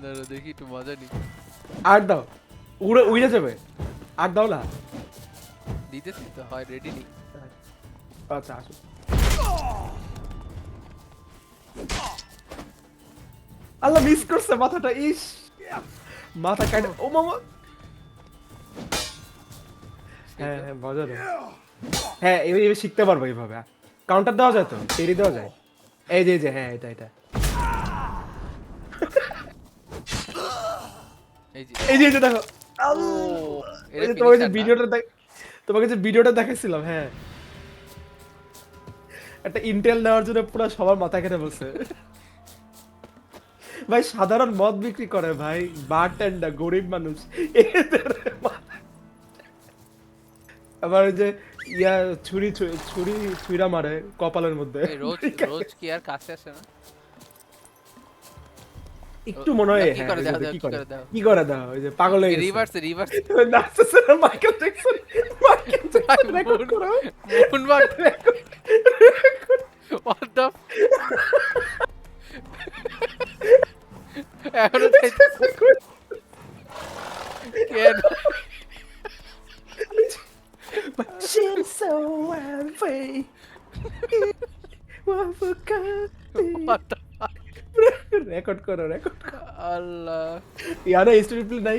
দাঁড়া দেখি একটু মজা নি। আর দাও, উড়ে যাবে, আর দাও না। দিতেছি তো, হয় রেডি নি। আচ্ছা আসো। আল্লাহ মিস করছে মাথাটা, ইস মাথা কাটে, ও মামা। হ্যাঁ হ্যাঁ মজা দেয়। হ্যাঁ এইভাবে শিখতে পারবো, এইভাবে কাউন্টার দেওয়া যায় তো, টেরি দেওয়া যায়। এই যে হ্যাঁ এটা এই যে এই যে দেখো। ও ওই এটা যে তোমাকে যে ফিনিশার না? ভিডিওটা দেখাচ্ছিলাম, হ্যাঁ একটা ইন্টেল নেওয়ার জন্য পুরো সবার মাথা কেটে বলছে। ভাই সাধারণ মদ বিক্রি করে ভাই, বারটেন্ডার, গরিব মানুষ, এদের আবার ওই যে ইয়া ছুরি মারে কপালের মধ্যে। এই রোজ রোজ কি আর কাছে আসে না? একটু মনে হয়, কি হ্যাঁ করে ওই যে দাও, কি কি করে করে দাও? কি করে দাও, ওই যে পাগল হয়ে গেছে। রিভার্স নাচতেছে না মাইকেল জ্যাকসন। রেকর্ড করো। মুন ওয়াক হোয়াট দ্য এখনো চাইতেছে কেন? She's so happy. What the record করো। আল্লাহ ইয়ারা স্টোরি প্লে নাই।